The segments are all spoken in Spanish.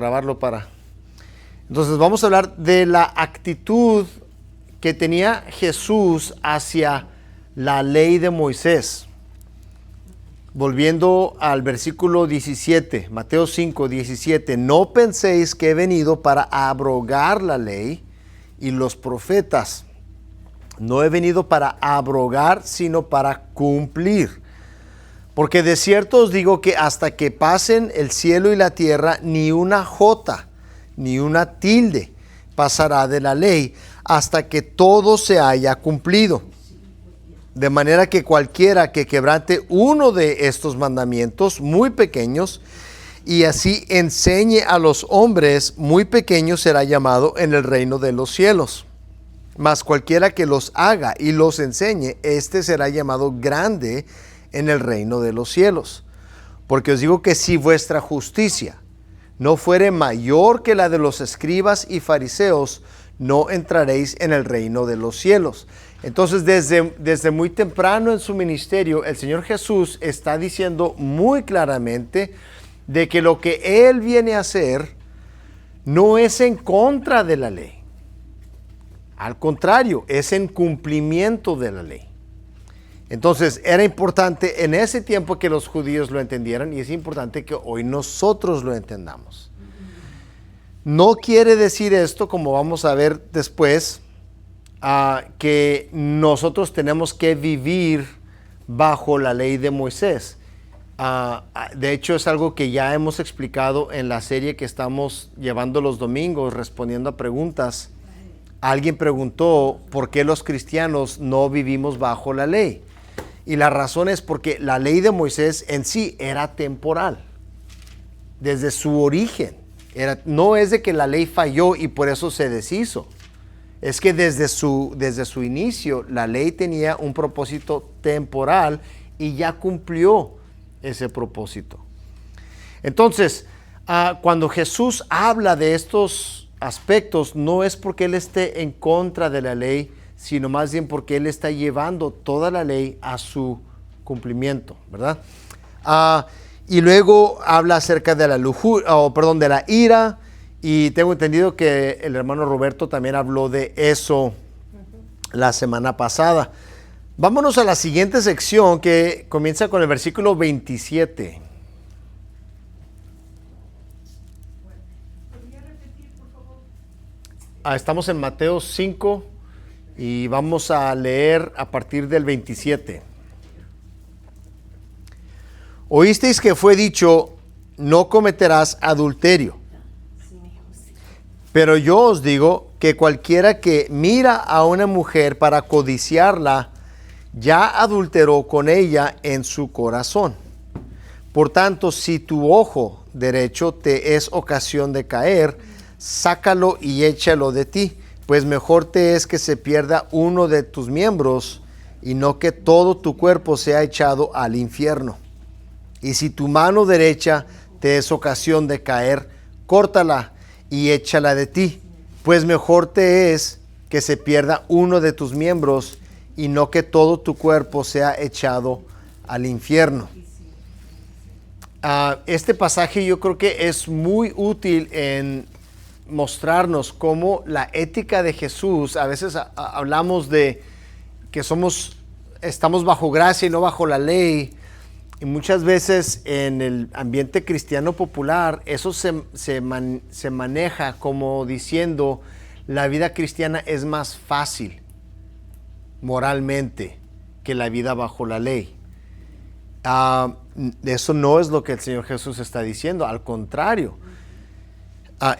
grabarlo para... Entonces vamos a hablar de la actitud que tenía Jesús hacia la ley de Moisés. Volviendo al versículo 17, Mateo 5, 17. No penséis que he venido para abrogar la ley y los profetas. No he venido para abrogar, sino para cumplir. Porque de cierto os digo que hasta que pasen el cielo y la tierra, ni una jota, ni una tilde pasará de la ley, hasta que todo se haya cumplido. De manera que cualquiera que quebrante uno de estos mandamientos muy pequeños y así enseñe a los hombres muy pequeños será llamado en el reino de los cielos. Mas cualquiera que los haga y los enseñe, éste será llamado grande en el reino de los cielos. Porque os digo que si vuestra justicia no fuere mayor que la de los escribas y fariseos, no entraréis en el reino de los cielos. Entonces, desde muy temprano en su ministerio, el Señor Jesús está diciendo muy claramente de que lo que Él viene a hacer no es en contra de la ley. Al contrario, es en cumplimiento de la ley. Entonces, era importante en ese tiempo que los judíos lo entendieran y es importante que hoy nosotros lo entendamos. No quiere decir esto, como vamos a ver después, que nosotros tenemos que vivir bajo la ley de Moisés. De hecho, es algo que ya hemos explicado en la serie que estamos llevando los domingos, respondiendo a preguntas. Alguien preguntó por qué los cristianos no vivimos bajo la ley. Y la razón es porque la ley de Moisés en sí era temporal, desde su origen. No es de que la ley falló y por eso se deshizo. Es que desde su inicio la ley tenía un propósito temporal y ya cumplió ese propósito. Entonces, cuando Jesús habla de estos aspectos, no es porque Él esté en contra de la ley, sino más bien porque Él está llevando toda la ley a su cumplimiento, ¿verdad? Y luego habla acerca de de la ira. Y tengo entendido que el hermano Roberto también habló de eso la semana pasada. Vámonos a la siguiente sección que comienza con el versículo 27. ¿Podría repetir, por favor? Estamos en Mateo 5 y vamos a leer a partir del 27. Oísteis que fue dicho, no cometerás adulterio. Pero yo os digo que cualquiera que mira a una mujer para codiciarla, ya adulteró con ella en su corazón. Por tanto, si tu ojo derecho te es ocasión de caer, sácalo y échalo de ti, pues mejor te es que se pierda uno de tus miembros y no que todo tu cuerpo sea echado al infierno. Y si tu mano derecha te es ocasión de caer, córtala y échala de ti, pues mejor te es que se pierda uno de tus miembros y no que todo tu cuerpo sea echado al infierno. Este pasaje yo creo que es muy útil en mostrarnos cómo la ética de Jesús, a veces hablamos de que estamos bajo gracia y no bajo la ley. Y muchas veces en el ambiente cristiano popular eso se maneja como diciendo la vida cristiana es más fácil moralmente que la vida bajo la ley. Eso no es lo que el Señor Jesús está diciendo, al contrario.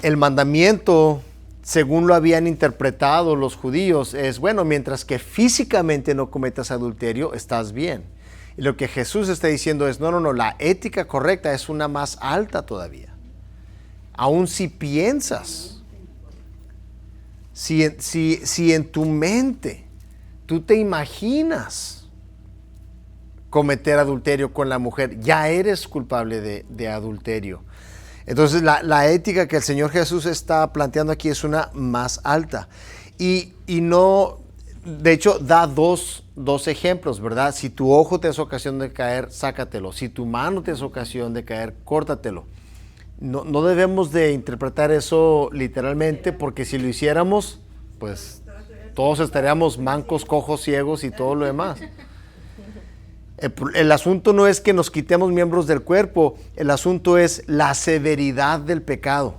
El mandamiento, según lo habían interpretado los judíos, es bueno, mientras que físicamente no cometas adulterio, estás bien. Y lo que Jesús está diciendo es, no, la ética correcta es una más alta todavía. Aún si piensas, si en tu mente tú te imaginas cometer adulterio con la mujer, ya eres culpable de adulterio. Entonces la ética que el Señor Jesús está planteando aquí es una más alta. Y no, de hecho, da dos ejemplos, ¿verdad? Si tu ojo te es ocasión de caer, sácatelo. Si tu mano te es ocasión de caer, córtatelo. no debemos de interpretar eso literalmente, porque si lo hiciéramos, pues todos estaríamos mancos, cojos, ciegos y todo lo demás. El asunto no es que nos quitemos miembros del cuerpo, el asunto es la severidad del pecado.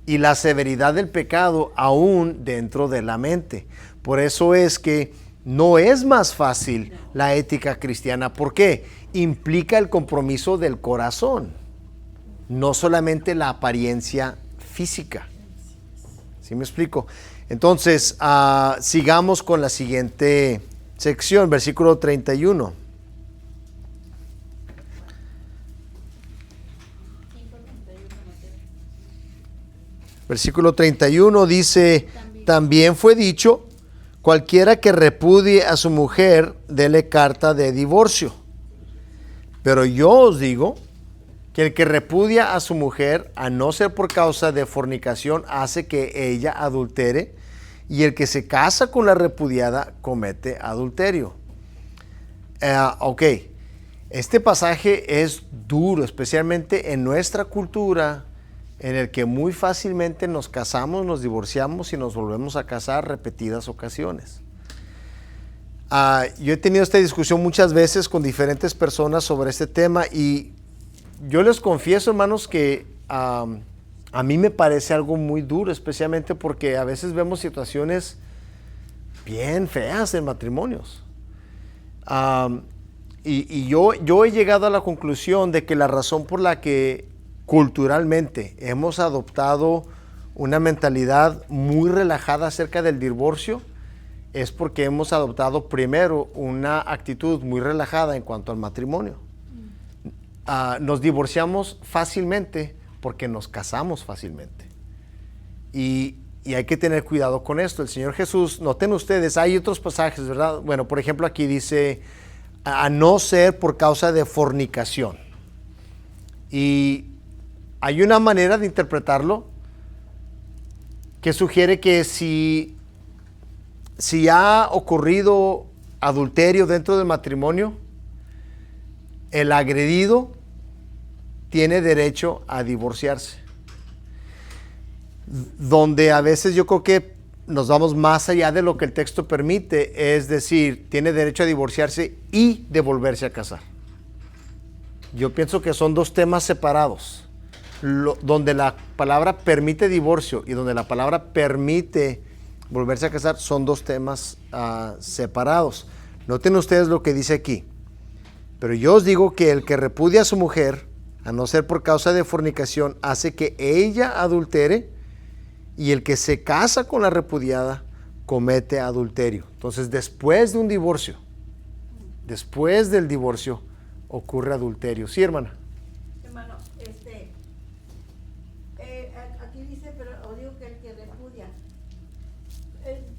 Y la severidad del pecado aún dentro de la mente. Por eso es que no es más fácil la ética cristiana. ¿Por qué? Implica el compromiso del corazón, no solamente la apariencia física. ¿Sí me explico? Entonces, sigamos con la siguiente sección, versículo 31. Versículo 31 dice, también fue dicho, cualquiera que repudie a su mujer, dele carta de divorcio. Pero yo os digo que el que repudia a su mujer, a no ser por causa de fornicación, hace que ella adultere, y el que se casa con la repudiada comete adulterio. Ok, este pasaje es duro, especialmente en nuestra cultura, en el que muy fácilmente nos casamos, nos divorciamos y nos volvemos a casar repetidas ocasiones. Yo he tenido esta discusión muchas veces con diferentes personas sobre este tema, y yo les confieso, hermanos, que a mí me parece algo muy duro, especialmente porque a veces vemos situaciones bien feas en matrimonios. Y yo he llegado a la conclusión de que la razón por la que culturalmente hemos adoptado una mentalidad muy relajada acerca del divorcio es porque hemos adoptado primero una actitud muy relajada en cuanto al matrimonio. Nos divorciamos fácilmente porque nos casamos fácilmente. Y hay que tener cuidado con esto. El Señor Jesús, noten ustedes, hay otros pasajes, ¿verdad? Bueno, por ejemplo, aquí dice, a no ser por causa de fornicación. Y hay una manera de interpretarlo que sugiere que si ha ocurrido adulterio dentro del matrimonio, el agredido tiene derecho a divorciarse. Donde a veces yo creo que nos vamos más allá de lo que el texto permite, es decir, tiene derecho a divorciarse y de volverse a casar. Yo pienso que son dos temas separados. Donde la palabra permite divorcio y donde la palabra permite volverse a casar son dos temas separados. Noten ustedes lo que dice aquí. Pero yo os digo que el que repudia a su mujer, a no ser por causa de fornicación, hace que ella adultere, y el que se casa con la repudiada comete adulterio. Entonces, después de un divorcio, después del divorcio, ocurre adulterio. Sí, hermana. Hermano, aquí dice, pero os digo que el que repudia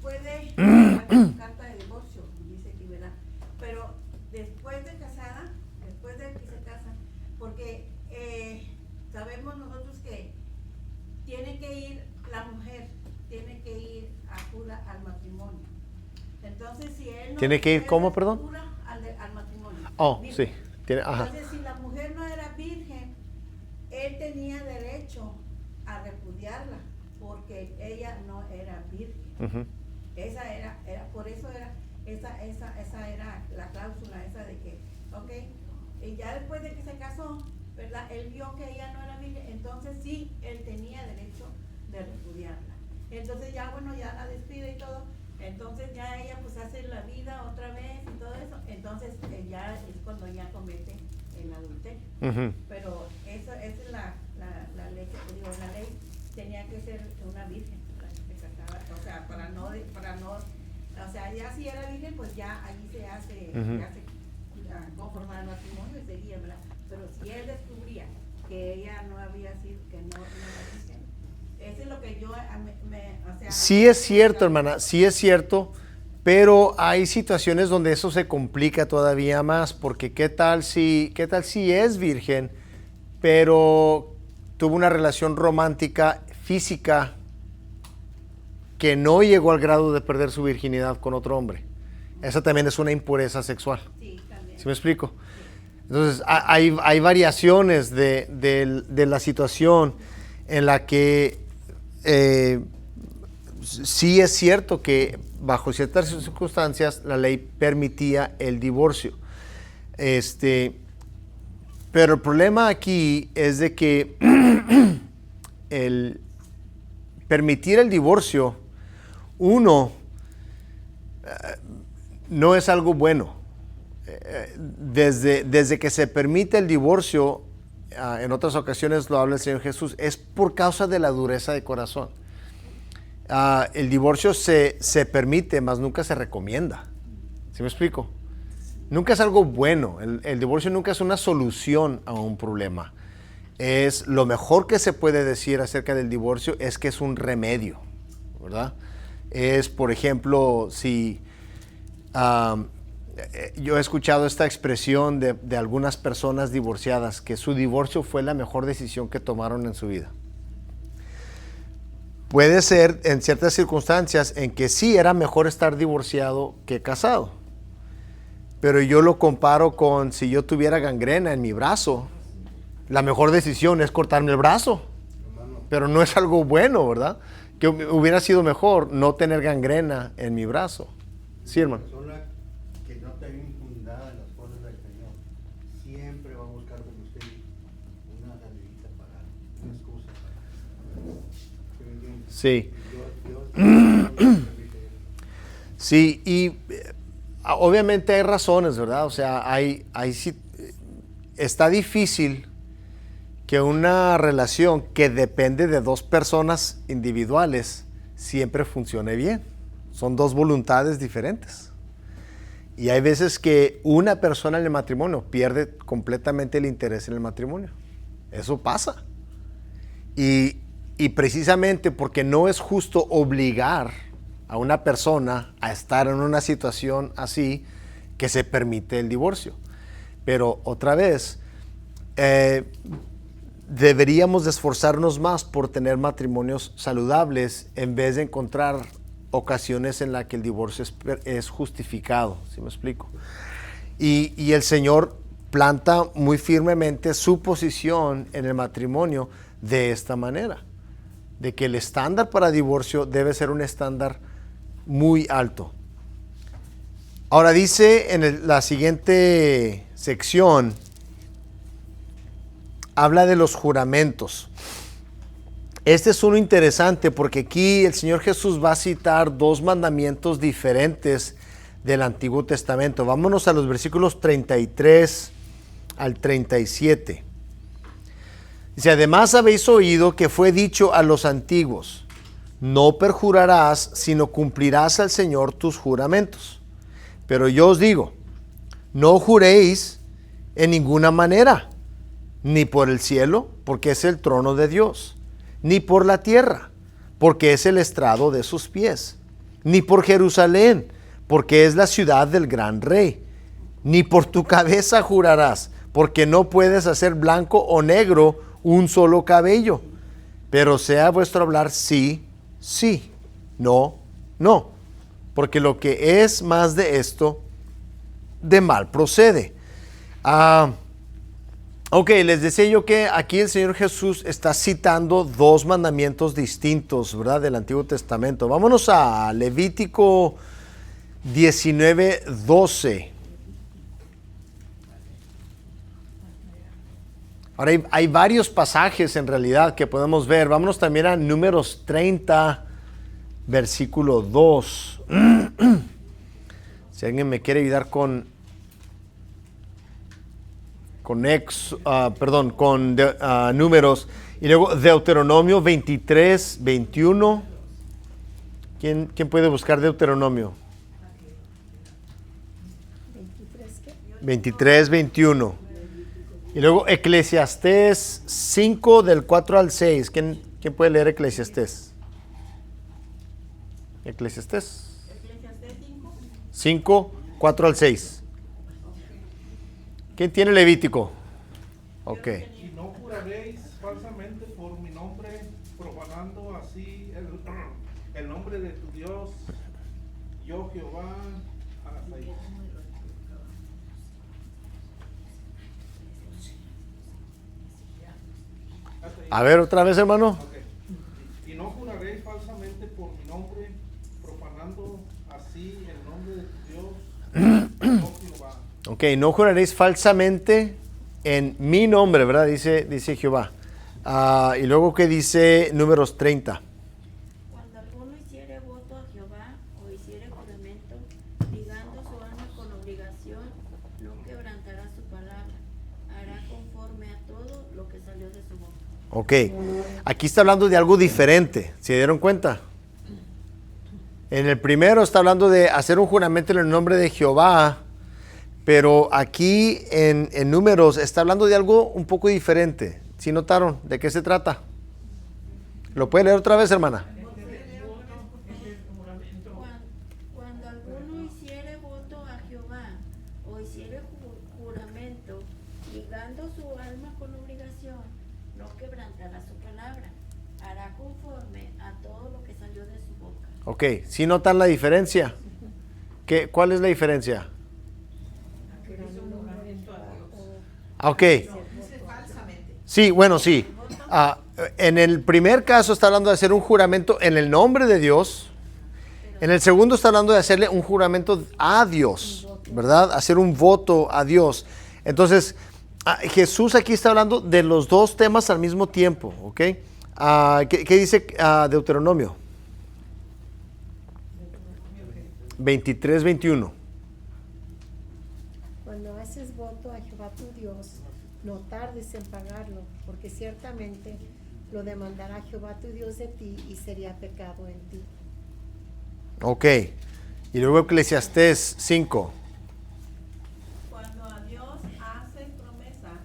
puede hacer carta de divorcio, dice aquí, ¿verdad? Pero después de casada, después de que se casan, porque sabemos nosotros que tiene que ir, la mujer tiene que ir a cura al matrimonio. Entonces, si él no ¿Tiene que ir cómo, perdón? cura al matrimonio. Oh, Virgen. sí. Ajá. Entonces, si la mujer no era virgen, él tenía derecho a repudiarla, porque ella no era virgen. Uh-huh. Esa era, por eso era, esa era la cláusula esa de que, ok, y ya después de que se casó, ¿verdad? Él vio que ella no era virgen, entonces sí, él tenía derecho de repudiarla. Entonces ya, bueno, ya la despide y todo, entonces ya ella pues hace la vida otra vez y todo eso, entonces ya es cuando ya comete el adulterio. Uh-huh. Pero esa es la ley que te digo, la ley tenía que ser una virgen, la que se casaba, o sea, para no, o sea, ya si era virgen, pues ya allí se hace, Uh-huh. ya se conforma el matrimonio y seguía, ¿verdad? Pero si él descubría que ella no había sido, que no era virgen, eso es lo que yo o sea, Sí es cierto, hermana, sí es cierto, pero hay situaciones donde eso se complica todavía más, porque ¿qué tal si es virgen, pero tuvo una relación romántica, física, que no llegó al grado de perder su virginidad con otro hombre? Esa también es una impureza sexual. sí, también. ¿Sí me explico? Entonces, hay variaciones de la situación en la que sí es cierto que bajo ciertas circunstancias la ley permitía el divorcio. Pero el problema aquí es de que el permitir el divorcio, uno, no es algo bueno. Desde que se permite el divorcio, en otras ocasiones lo habla el Señor Jesús, es por causa de la dureza de corazón. El divorcio se permite, mas nunca se recomienda. ¿Sí me explico? Nunca es algo bueno. El divorcio nunca es una solución a un problema. Es lo mejor que se puede decir acerca del divorcio es que es un remedio, ¿verdad? Es, por ejemplo, si yo he escuchado esta expresión de algunas personas divorciadas, que su divorcio fue la mejor decisión que tomaron en su vida. Puede ser en ciertas circunstancias en que sí era mejor estar divorciado que casado. Pero yo lo comparo con si yo tuviera gangrena en mi brazo, la mejor decisión es cortarme el brazo. Pero no es algo bueno, ¿verdad? Que hubiera sido mejor no tener gangrena en mi brazo. Sí, hermano. La persona que no está bien fundada en las cosas del Señor siempre va a buscar con usted una salidita para, una excusa para. Sí. Dios Sí, y obviamente hay razones, ¿verdad? O sea, está difícil que una relación que depende de dos personas individuales siempre funcione bien. Son dos voluntades diferentes. Y hay veces que una persona en el matrimonio pierde completamente el interés en el matrimonio. Eso pasa. Y precisamente porque no es justo obligar a una persona a estar en una situación así, que se permite el divorcio. Pero otra vez, deberíamos de esforzarnos más por tener matrimonios saludables en vez de encontrar ocasiones en las que el divorcio es justificado. ¿Sí me explico? Y el Señor planta muy firmemente su posición en el matrimonio de esta manera, de que el estándar para divorcio debe ser un estándar muy alto. Ahora dice en la siguiente sección, habla de los juramentos. Este es uno interesante porque aquí el Señor Jesús va a citar dos mandamientos diferentes del Antiguo Testamento. Vámonos a los versículos 33 al 37. Dice, además habéis oído que fue dicho a los antiguos, no perjurarás, sino cumplirás al Señor tus juramentos. Pero yo os digo, no juréis en ninguna manera, ni por el cielo, porque es el trono de Dios, ni por la tierra, porque es el estrado de sus pies, ni por Jerusalén, porque es la ciudad del gran rey, ni por tu cabeza jurarás, porque no puedes hacer blanco o negro un solo cabello, pero sea vuestro hablar sí, sí, no, no, porque lo que es más de esto, de mal procede. Ok, les decía yo que aquí el Señor Jesús está citando dos mandamientos distintos, ¿verdad? Del Antiguo Testamento. Vámonos a Levítico 19:12. Ahora hay varios pasajes en realidad que podemos ver. Vámonos también a Números 30, versículo 2. Si alguien me quiere ayudar con Números. Y luego Deuteronomio 23, 21. ¿Quién puede buscar Deuteronomio? 23, 21. Y luego Eclesiastés 5, del 4 al 6. ¿Quién puede leer Eclesiastés? Eclesiastés 5, 4 al 6. ¿Quién tiene Levítico? Ok. Y no juraréis falsamente por mi nombre, profanando así el nombre de tu Dios, yo Jehová. A ver, otra vez, hermano. Ok. Y no juraréis falsamente por mi nombre, profanando así el nombre de tu Dios, oh Jehová. Ok, no juraréis falsamente en mi nombre, ¿verdad? Dice Jehová. Y luego, ¿qué dice Números 30? Cuando alguno hiciere voto a Jehová o hiciere juramento, ligando su alma con obligación, no quebrantará su palabra, hará conforme a todo lo que salió de su boca. Ok, aquí está hablando de algo diferente, ¿se dieron cuenta? En el primero está hablando de hacer un juramento en el nombre de Jehová, pero aquí en Números está hablando de algo un poco diferente. ¿Sí notaron de qué se trata? ¿Lo puede leer otra vez, hermana? Cuando alguno hiciere voto a Jehová o hiciere juramento, ligando su alma con obligación, no quebrantará su palabra, hará conforme a todo lo que salió de su boca. Ok, ¿sí notan la diferencia? ¿Cuál es la diferencia? Ok. Sí, bueno, sí. En el primer caso está hablando de hacer un juramento en el nombre de Dios. En el segundo está hablando de hacerle un juramento a Dios, ¿verdad? Hacer un voto a Dios. Entonces, Jesús aquí está hablando de los dos temas al mismo tiempo, ¿ok? ¿Qué dice Deuteronomio? 23, 21. Cuando haces voto a Jehová tu Dios, no tardes en pagarlo, porque ciertamente lo demandará Jehová tu Dios de ti y sería pecado en ti. Ok. Y luego Eclesiastés 5. Cuando a Dios haces promesa,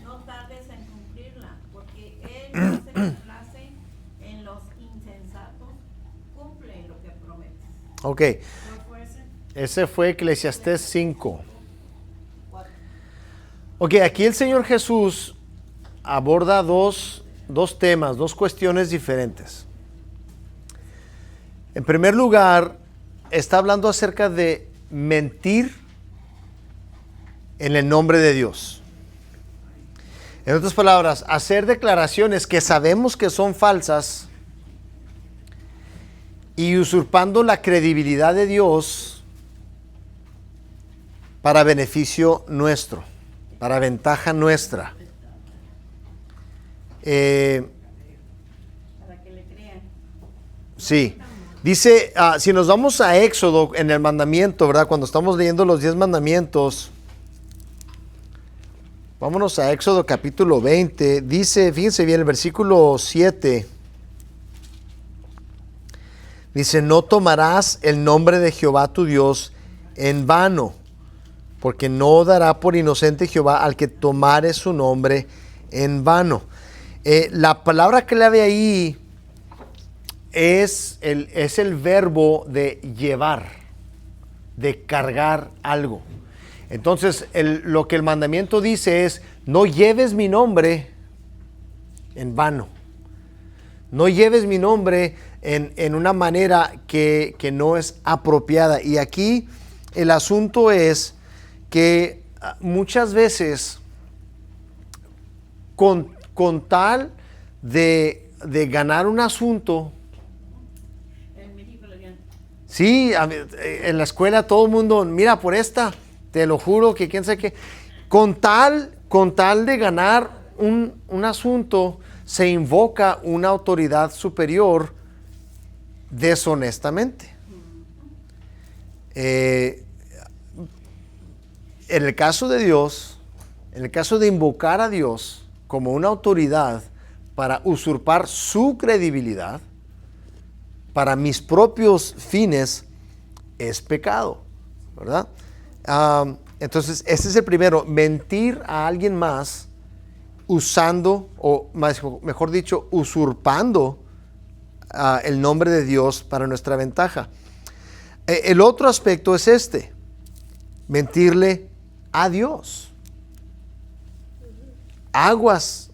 no tardes en cumplirla, porque Él no se complace en los insensatos, cumple lo que prometes. Ok. ¿Cuál fue ese? Ese fue Eclesiastés 5. Ok, aquí el Señor Jesús aborda dos temas, dos cuestiones diferentes. En primer lugar, está hablando acerca de mentir en el nombre de Dios. En otras palabras, hacer declaraciones que sabemos que son falsas y usurpando la credibilidad de Dios para beneficio nuestro, para ventaja nuestra. Para que le crean. Sí. Dice, si nos vamos a Éxodo en el mandamiento, ¿verdad? Cuando estamos leyendo los 10 mandamientos, vámonos a Éxodo capítulo 20. Dice, fíjense bien, el versículo 7. Dice, no tomarás el nombre de Jehová tu Dios en vano, porque no dará por inocente Jehová al que tomare su nombre en vano. La palabra clave ahí es el verbo de llevar, de cargar algo. Entonces, lo que el mandamiento dice es, no lleves mi nombre en vano. No lleves mi nombre en una manera que no es apropiada. Y aquí el asunto es que muchas veces con tal de ganar un asunto, En México le llaman. sí, en la escuela todo el mundo, mira por esta, te lo juro que quién sabe qué, con tal de ganar un asunto, se invoca una autoridad superior deshonestamente. En el caso de Dios, en el caso de invocar a Dios como una autoridad para usurpar su credibilidad, para mis propios fines, es pecado, ¿verdad? Entonces, ese es el primero, mentir a alguien más usando, o mejor dicho, usurpando el nombre de Dios para nuestra ventaja. El otro aspecto es este, mentirle a Dios. Aguas,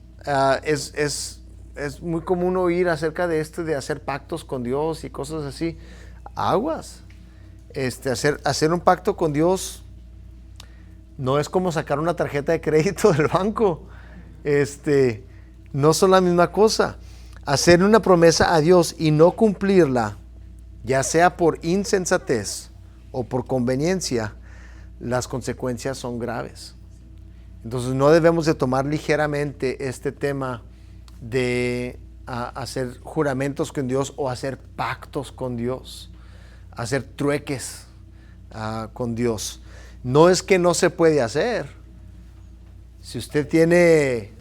es muy común oír acerca de de hacer pactos con Dios y cosas así. Aguas, hacer un pacto con Dios no es como sacar una tarjeta de crédito del banco. No son la misma cosa. Hacer una promesa a Dios y no cumplirla, ya sea por insensatez o por conveniencia, las consecuencias son graves. Entonces no debemos de tomar ligeramente este tema de hacer juramentos con Dios o hacer pactos con Dios, hacer trueques con Dios. No es que no se puede hacer. Si usted tiene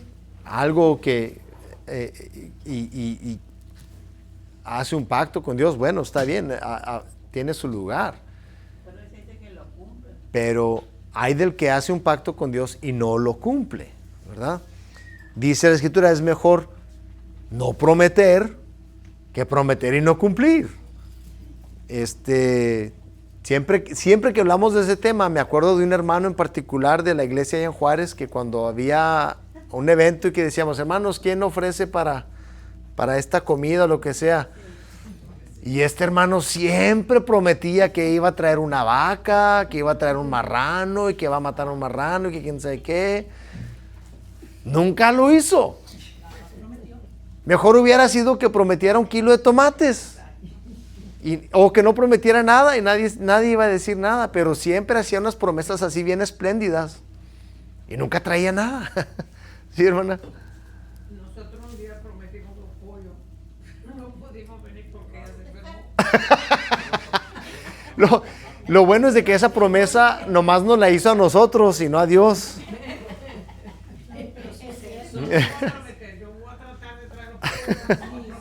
algo que y hace un pacto con Dios, bueno, está bien, tiene su lugar. Pero hay gente que lo cumple. Pero hay del que hace un pacto con Dios y no lo cumple, ¿verdad? Dice la Escritura, es mejor no prometer que prometer y no cumplir. Siempre que hablamos de ese tema, me acuerdo de un hermano en particular de la iglesia allá en Juárez, que cuando había un evento y que decíamos, hermanos, ¿quién ofrece para esta comida o lo que sea? Y este hermano siempre prometía que iba a traer una vaca, que iba a traer un marrano y que iba a matar a un marrano y que quién sabe qué. Nunca lo hizo. Mejor hubiera sido que prometiera 1 kilo de tomates. O que no prometiera nada y nadie iba a decir nada, pero siempre hacía unas promesas así bien espléndidas y nunca traía nada. ¿Sí, hermana? Nosotros un día prometimos 2 pollos. No pudimos venir porque ella se enfermó. Lo bueno es de que esa promesa nomás nos la hizo a nosotros y no a Dios. Yo voy a tratar de traer los pollos.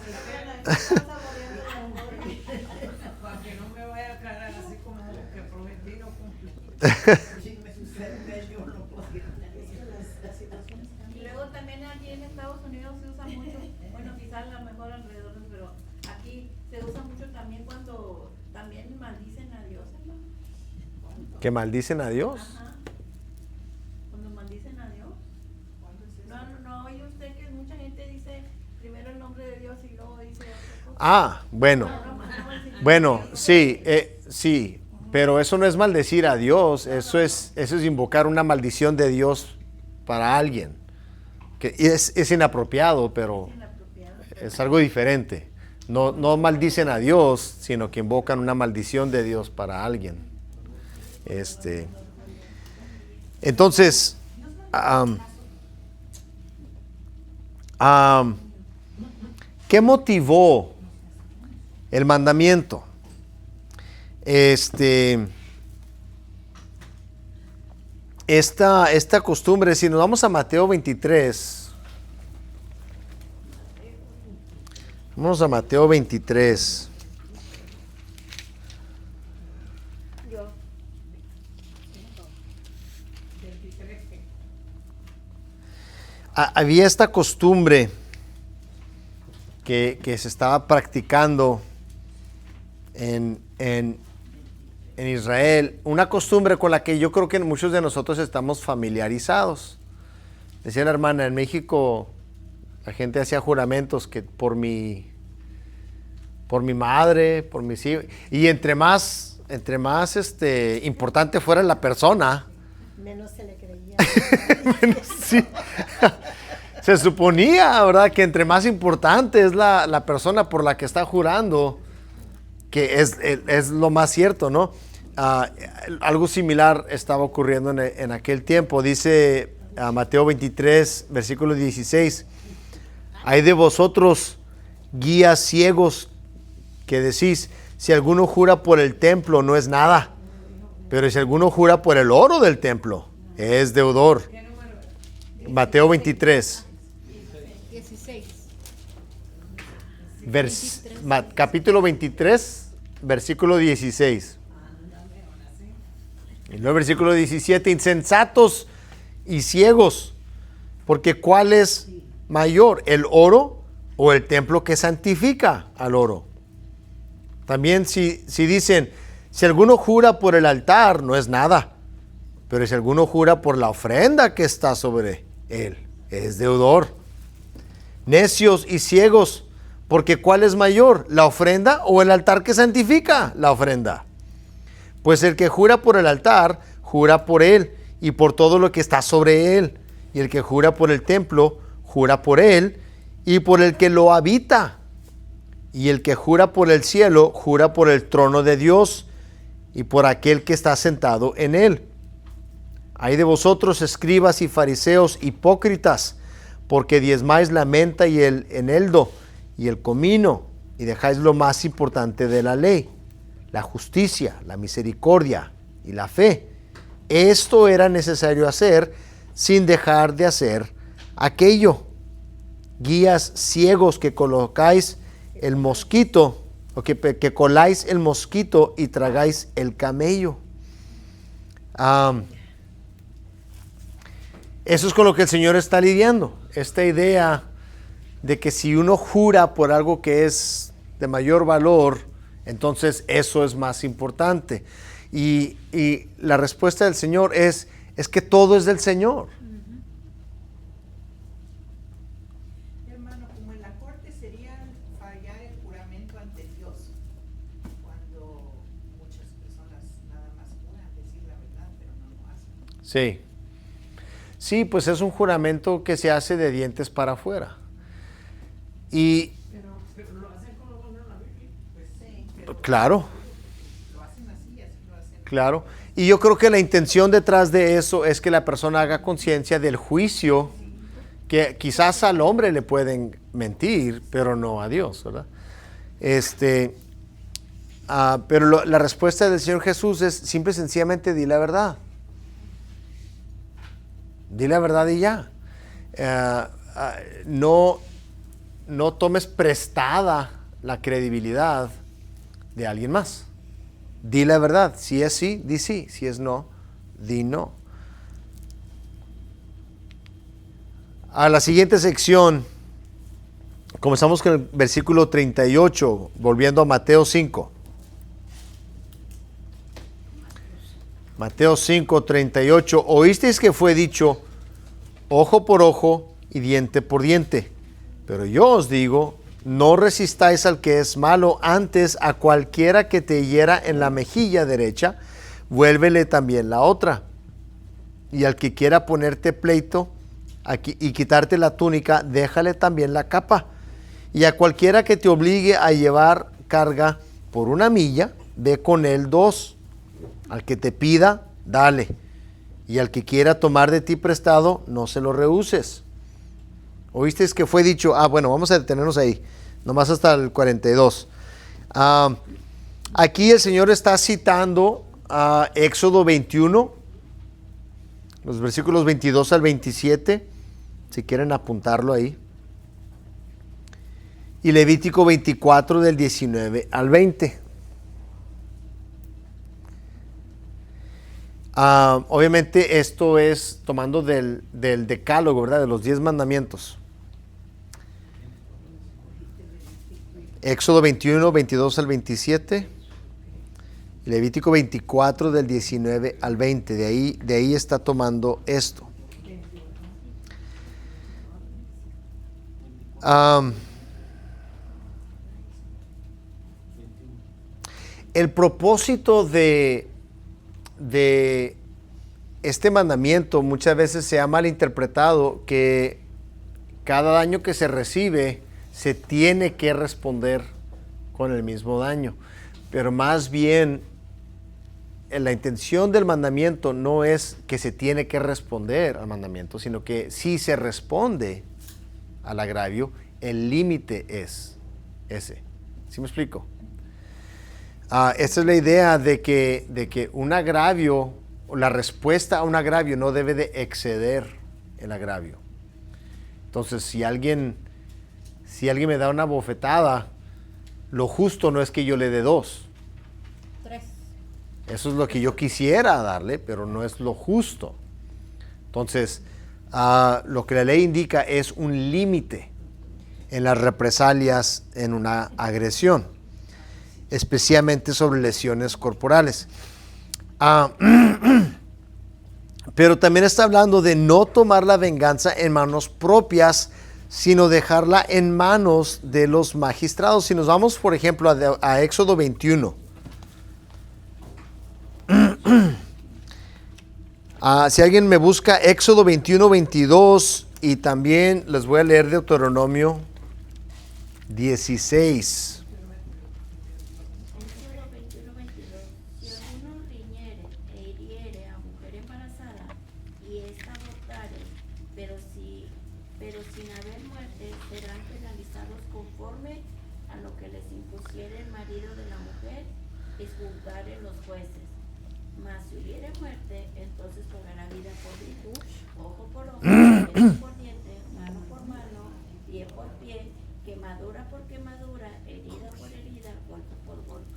Para que no me vaya a caer así como que prometí no cumplí. Y luego también aquí en Estados Unidos se usa mucho, bueno, quizás a lo mejor alrededor, pero aquí se usa mucho también cuando también maldicen a Dios, hermano. ¿Que maldicen a Dios? Ajá. Cuando maldicen a Dios. No, oye usted que mucha gente dice primero el nombre de Dios y luego dice otra cosa. Bueno. Bueno, sí, sí, pero eso no es maldecir a Dios, eso es invocar una maldición de Dios para alguien. Que es inapropiado, pero es algo diferente. No maldicen a Dios, sino que invocan una maldición de Dios para alguien. Entonces, ¿qué motivó el mandamiento? Esta costumbre, si nos vamos a Mateo 23, vamos a Mateo 23. Había esta costumbre que se estaba practicando en Israel, una costumbre con la que yo creo que muchos de nosotros estamos familiarizados. Decía la hermana, en México la gente hacía juramentos que por mi madre, por mis hijos, y entre más importante fuera la persona, Menos se le creía. sí. Se suponía, ¿verdad?, que entre más importante es la persona por la que está jurando, que es lo más cierto, ¿no? Algo similar estaba ocurriendo en aquel tiempo. Dice Mateo 23, versículo 16, hay de vosotros guías ciegos que decís, si alguno jura por el templo no es nada, pero si alguno jura por el oro del templo es deudor. Mateo 23. 16. Capítulo 23, versículo 16. Y luego versículo 17, insensatos y ciegos, porque ¿cuál es mayor, el oro o el templo que santifica al oro? También si dicen, si alguno jura por el altar, no es nada, pero si alguno jura por la ofrenda que está sobre él, es deudor. Necios y ciegos, porque ¿cuál es mayor, la ofrenda o el altar que santifica la ofrenda? Pues el que jura por el altar, jura por él y por todo lo que está sobre él. Y el que jura por el templo, jura por él y por el que lo habita. Y el que jura por el cielo, jura por el trono de Dios y por aquel que está sentado en él. Ay de vosotros, escribas y fariseos hipócritas, porque diezmáis la menta y el eneldo y el comino, y dejáis lo más importante de la ley, la justicia, la misericordia y la fe. Esto era necesario hacer sin dejar de hacer aquello. Guías ciegos que colocáis el mosquito, o que coláis el mosquito y tragáis el camello. Eso es con lo que el Señor está lidiando. Esta idea de que si uno jura por algo que es de mayor valor, entonces eso es más importante. Y la respuesta del Señor es que todo es del Señor. Hermano, como en la corte sería fallar el juramento ante Dios, cuando muchas personas nada más juran decir la verdad, pero no lo hacen. Sí. Sí, pues es un juramento que se hace de dientes para afuera. Y Pero lo hacen como lo pone en la Biblia. Pues sí, pero claro, lo hacen así lo hacen. claro. Y yo creo que la intención detrás de eso es que la persona haga conciencia del juicio, que quizás al hombre le pueden mentir, pero no a Dios, ¿verdad? Pero la respuesta del Señor Jesús es simple y sencillamente: di la verdad. Di la verdad y ya. No tomes prestada la credibilidad de alguien más. Di la verdad. Si es sí, di sí. Si es no, di no. A la siguiente sección, comenzamos con el versículo 38, volviendo a Mateo 5. Mateo 5, 38. Oísteis que fue dicho: ojo por ojo y diente por diente. Pero yo os digo, no resistáis al que es malo, antes a cualquiera que te hiera en la mejilla derecha, vuélvele también la otra. Y al que quiera ponerte pleito y quitarte la túnica, déjale también la capa. Y a cualquiera que te obligue a llevar carga por 1 milla, ve con él 2. Al que te pida, dale. Y al que quiera tomar de ti prestado, no se lo rehuses. ¿Oísteis que fue dicho? Bueno, vamos a detenernos ahí, nomás hasta el 42. Aquí el Señor está citando a Éxodo 21, los versículos 22 al 27, si quieren apuntarlo ahí. Y Levítico 24 del 19 al 20. Obviamente esto es tomando del decálogo, ¿verdad? De los 10 mandamientos. Éxodo 21, 22 al 27. Levítico 24 del 19 al 20. De ahí está tomando esto. El propósito de este mandamiento muchas veces se ha malinterpretado, que cada daño que se recibe se tiene que responder con el mismo daño, pero más bien la intención del mandamiento no es que se tiene que responder al mandamiento, sino que si se responde al agravio, el límite es ese. ¿Sí me explico? Esta es la idea de que un agravio, la respuesta a un agravio no debe de exceder el agravio. Entonces, si alguien me da una bofetada, lo justo no es que yo le dé 2. 3. Eso es lo que yo quisiera darle, pero no es lo justo. Entonces, lo que la ley indica es un límite en las represalias en una agresión, especialmente sobre lesiones corporales. Pero también está hablando de no tomar la venganza en manos propias, sino dejarla en manos de los magistrados. Si nos vamos, por ejemplo, a Éxodo 21. Si alguien me busca Éxodo 21, 22 y también les voy a leer Deuteronomio 16. Éxodo 21:22. Si alguno riñere e hiriere a mujer embarazada y ésta abortare, pero sin haber muerte, serán penalizados conforme a lo que les impusiere el marido de la mujer, es juzgaren los jueces. Mas si hubiere muerte, entonces pagará vida por vida, ojo por ojo, diente por diente, mano por mano, pie por pie, quemadura por quemadura, herida por herida, golpe por golpe.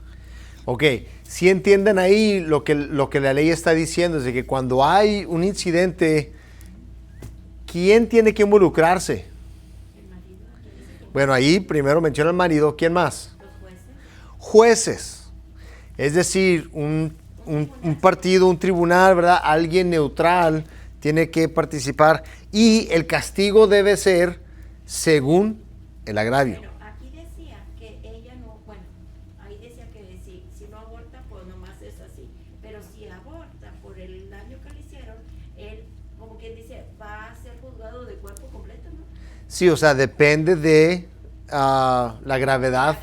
Ok, si entienden ahí lo que la ley está diciendo, es de que cuando hay un incidente, ¿quién tiene que involucrarse? El marido, Bueno, ahí primero menciona el marido, ¿quién más? los jueces, Jueces, es decir, un partido, un tribunal, ¿verdad? Alguien neutral tiene que participar y el castigo debe ser según el agravio. pero aquí decía que ella no, bueno, ahí decía que si no aborta, pues nomás es así, pero si aborta por el daño que le hicieron, él, como quien dice, va a ser juzgado de cuerpo completo, ¿no? Sí, o sea, depende de la gravedad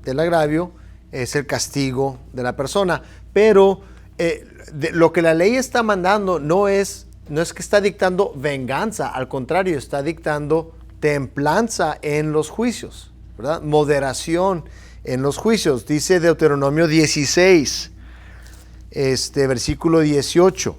del agravio, es el castigo de la persona. Pero lo que la ley está mandando no es que está dictando venganza, al contrario, está dictando templanza en los juicios, ¿verdad? Moderación en los juicios. Dice Deuteronomio 16, versículo 18.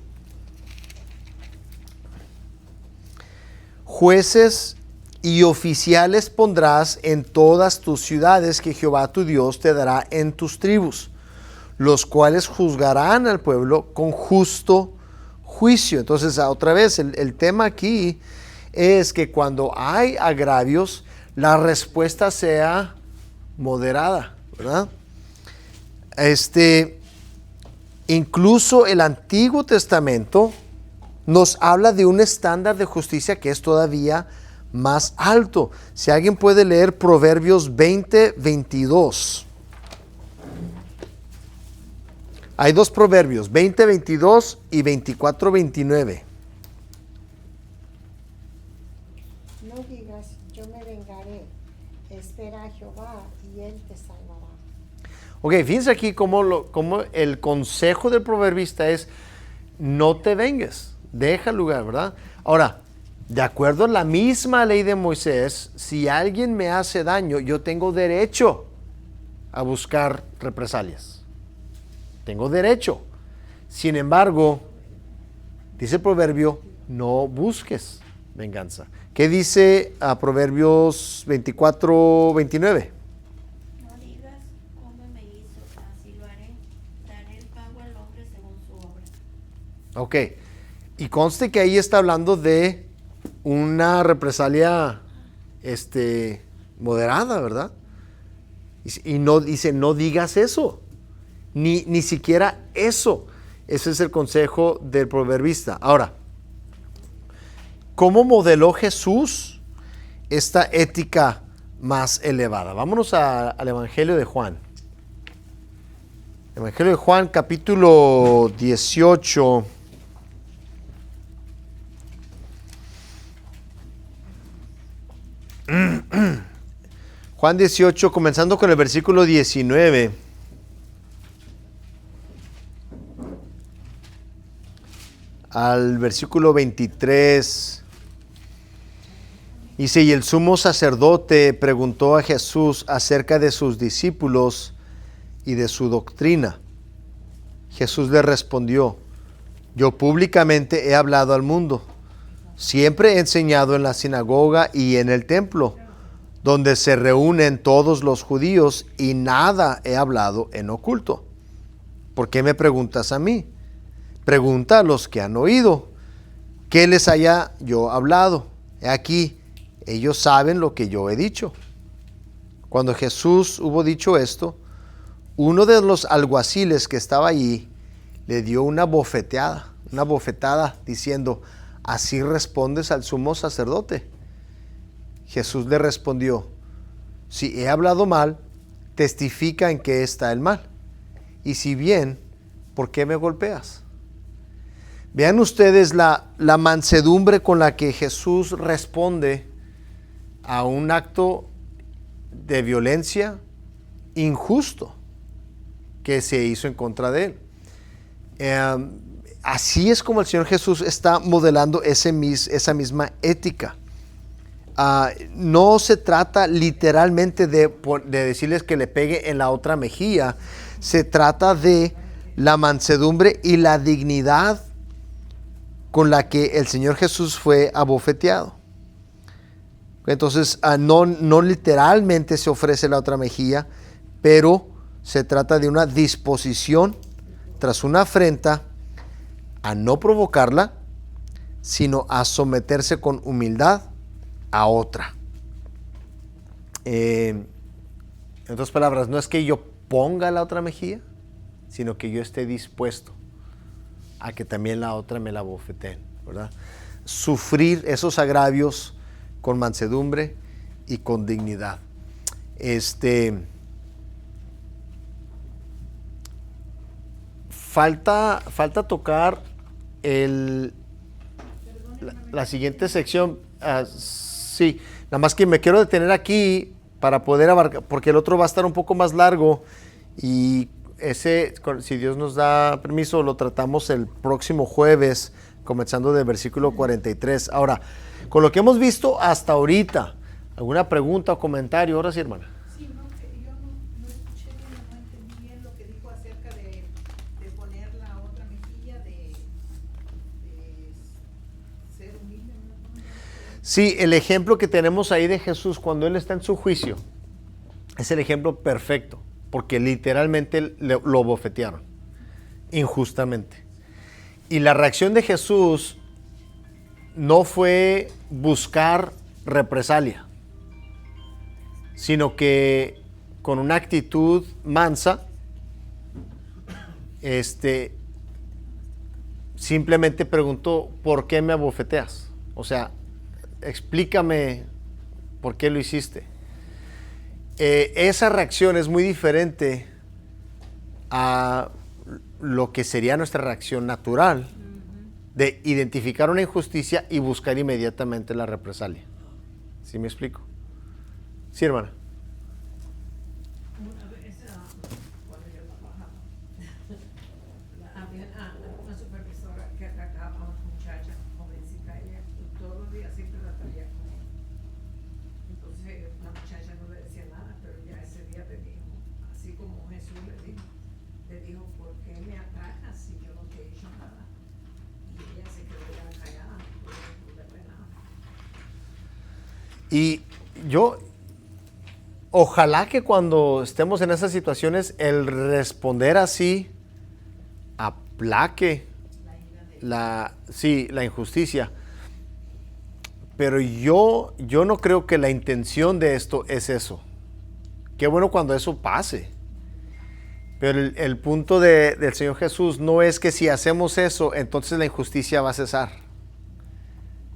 Jueces y oficiales pondrás en todas tus ciudades que Jehová tu Dios te dará en tus tribus, los cuales juzgarán al pueblo con justo juicio. Entonces, otra vez, el tema aquí es que cuando hay agravios, la respuesta sea moderada, ¿verdad? Incluso el Antiguo Testamento nos habla de un estándar de justicia que es todavía más alto. Si alguien puede leer Proverbios 20:22. Hay dos proverbios, 20:22 y 24:29. No digas, yo me vengaré, espera a Jehová y él te salvará. Ok, fíjense aquí cómo el consejo del proverbista es: no te vengues, deja el lugar, ¿verdad? Ahora, de acuerdo a la misma ley de Moisés, si alguien me hace daño, yo tengo derecho a buscar represalias. Tengo derecho. Sin embargo, dice el proverbio, no busques venganza. ¿Qué dice a Proverbios 24:29? No digas cómo me hizo, así lo haré, daré el pago al hombre según su obra. Ok, y conste que ahí está hablando de una represalia moderada, ¿verdad? Y no dice, no digas eso, ni siquiera eso. Ese es el consejo del proverbista. Ahora, ¿cómo modeló Jesús esta ética más elevada? Vámonos al Evangelio de Juan. Evangelio de Juan, capítulo 18. Juan 18, comenzando con el versículo 19. Al versículo 23. Dice, y el sumo sacerdote preguntó a Jesús acerca de sus discípulos y de su doctrina. Jesús le respondió, yo públicamente he hablado al mundo. Siempre he enseñado en la sinagoga y en el templo, donde se reúnen todos los judíos, y nada he hablado en oculto. ¿Por qué me preguntas a mí? Pregunta a los que han oído. ¿Qué les haya yo hablado? He aquí, ellos saben lo que yo he dicho. Cuando Jesús hubo dicho esto, uno de los alguaciles que estaba allí le dio una bofetada diciendo, ¿así respondes al sumo sacerdote? Jesús le respondió, si he hablado mal, testifica en qué está el mal. Y si bien, ¿por qué me golpeas? Vean ustedes la mansedumbre con la que Jesús responde a un acto de violencia injusto que se hizo en contra de él. Así es como el Señor Jesús está modelando esa misma ética. No se trata literalmente de decirles que le pegue en la otra mejilla. Se trata de la mansedumbre y la dignidad con la que el Señor Jesús fue abofeteado. Entonces, no literalmente se ofrece la otra mejilla, pero se trata de una disposición tras una afrenta a no provocarla, sino a someterse con humildad a otra. En otras palabras, no es que yo ponga la otra mejilla, sino que yo esté dispuesto a que también la otra me la bofeteen, ¿verdad? Sufrir esos agravios con mansedumbre y con dignidad. Falta tocar la siguiente sección. Sí, nada más que me quiero detener aquí para poder abarcar, porque el otro va a estar un poco más largo y ese, si Dios nos da permiso, lo tratamos el próximo jueves, comenzando del versículo 43. Ahora, con lo que hemos visto hasta ahorita, ¿alguna pregunta o comentario? Ahora sí, hermana. Sí, no, que yo no escuché bien, no entendí bien lo que dijo acerca de poner la otra mejilla, de ser humilde, ¿no? Sí, el ejemplo que tenemos ahí de Jesús cuando Él está en su juicio es el ejemplo perfecto, porque literalmente lo bofetearon injustamente. Y la reacción de Jesús no fue buscar represalia, sino que con una actitud mansa, simplemente preguntó: ¿por qué me abofeteas? O sea, explícame por qué lo hiciste. Esa reacción es muy diferente a lo que sería nuestra reacción natural de identificar una injusticia y buscar inmediatamente la represalia. ¿Sí me explico? Sí, hermana. Una vez, cuando yo trabajaba, había una supervisora que atacaba a una muchacha jovencita, ella todos los días siempre la traía con ella. Entonces la muchacha no le decía nada, pero ya ese día le dijo, así como Jesús le dijo, ¿por qué me atacas si yo no te he hecho nada? Y ella se quedó ya callada, no pudo responderle nada. Y yo, ojalá que cuando estemos en esas situaciones, el responder así aplaque la injusticia. Pero yo no creo que la intención de esto es eso. Qué bueno cuando eso pase. Pero el punto del Señor Jesús no es que si hacemos eso, entonces la injusticia va a cesar.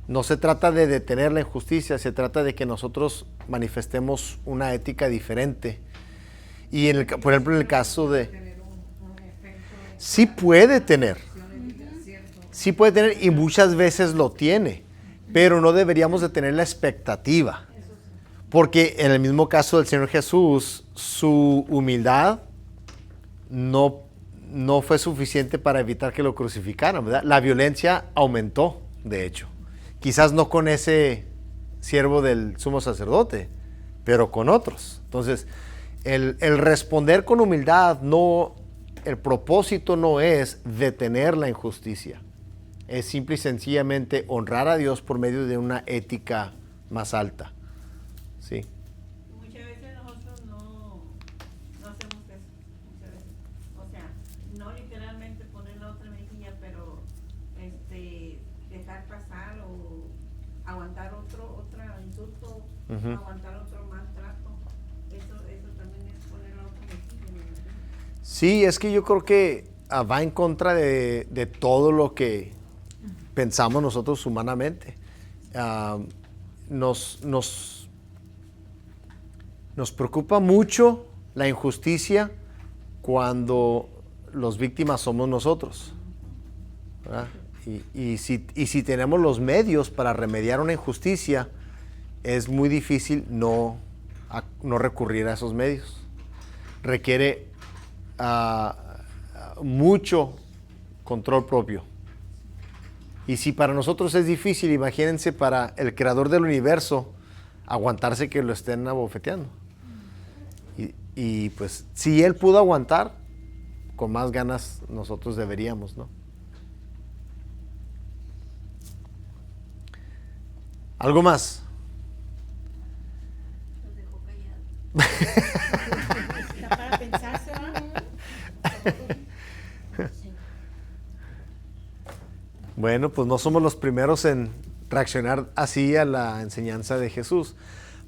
No se trata de detener la injusticia, se trata de que nosotros manifestemos una ética diferente. Y por ejemplo, en el caso de... Sí puede tener. Sí puede tener y muchas veces lo tiene. Pero no deberíamos de tener la expectativa. Porque en el mismo caso del Señor Jesús, su humildad no fue suficiente para evitar que lo crucificaran, ¿verdad? La violencia aumentó, de hecho. Quizás no con ese siervo del sumo sacerdote, pero con otros. Entonces, el responder con humildad, el propósito no es detener la injusticia. Es simple y sencillamente honrar a Dios por medio de una ética más alta. ¿Sí? Muchas veces nosotros no hacemos eso, muchas veces. O sea, no literalmente poner la otra mejilla, pero dejar pasar o aguantar otro insulto, aguantar otro maltrato. Eso también es poner la otra mejilla. Sí, es que yo creo que va en contra de todo lo que pensamos nosotros humanamente. Nos preocupa mucho la injusticia cuando los víctimas somos nosotros, ¿verdad? Y si tenemos los medios para remediar una injusticia, es muy difícil no recurrir a esos medios. Requiere mucho control propio. Y si para nosotros es difícil, imagínense para el creador del universo aguantarse que lo estén abofeteando. Y pues si él pudo aguantar, con más ganas nosotros deberíamos, ¿no? ¿Algo más? Los dejó callados. Está para pensarse, Bueno, pues no somos los primeros en reaccionar así a la enseñanza de Jesús.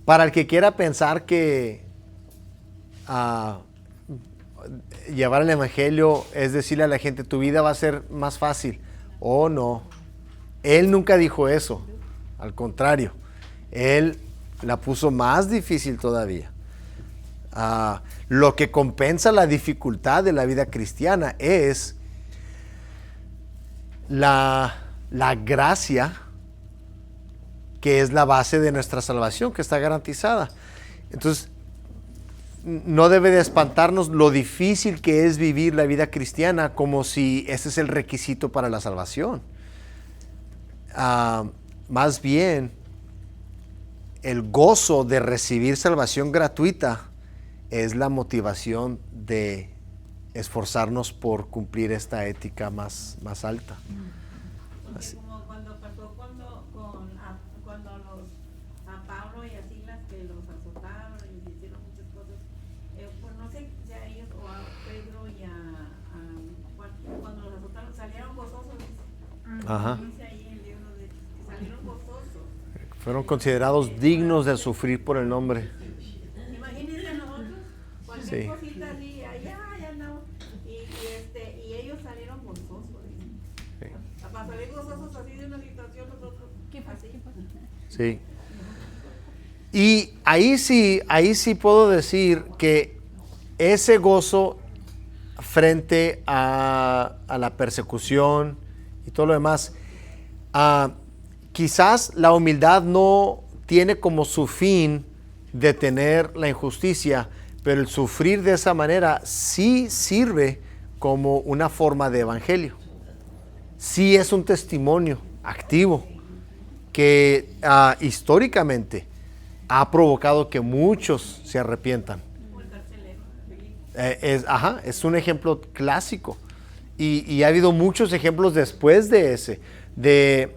Para el que quiera pensar que llevar el evangelio es decirle a la gente, tu vida va a ser más fácil. Oh, no. Él nunca dijo eso. Al contrario, él la puso más difícil todavía. Lo que compensa la dificultad de la vida cristiana es la gracia, que es la base de nuestra salvación, que está garantizada. Entonces, no debe de espantarnos lo difícil que es vivir la vida cristiana como si ese es el requisito para la salvación. Más bien, el gozo de recibir salvación gratuita es la motivación de esforzarnos por cumplir esta ética más alta. Porque Así. como cuando pasó cuando a Pablo y a Silas que los azotaron y les hicieron muchas cosas, pues no sé si a ellos o a Pedro y a Juan, cuando los azotaron salieron gozosos, dice. Ajá. Dice ahí en el libro de que salieron gozosos. Fueron considerados dignos de sufrir por el nombre. Imagínense nosotros, cualquier Sí. cosita así, allá andamos, y ellos salieron gozosos. Sí. Para salir gozosos así de una situación nosotros. Así. Sí. Y ahí sí puedo decir que ese gozo frente a la persecución y todo lo demás, quizás la humildad no tiene como su fin detener la injusticia, pero el sufrir de esa manera sí sirve como una forma de evangelio. Sí es un testimonio activo que históricamente ha provocado que muchos se arrepientan. Es un ejemplo clásico. Y ha habido muchos ejemplos después de ese, de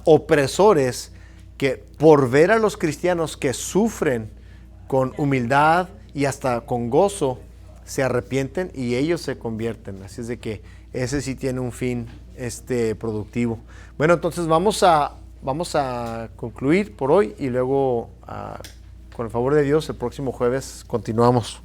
opresores que por ver a los cristianos que sufren con humildad y hasta con gozo, se arrepienten y ellos se convierten. Así es de que ese sí tiene un fin productivo. Bueno, entonces vamos a concluir por hoy y luego, con el favor de Dios, el próximo jueves continuamos.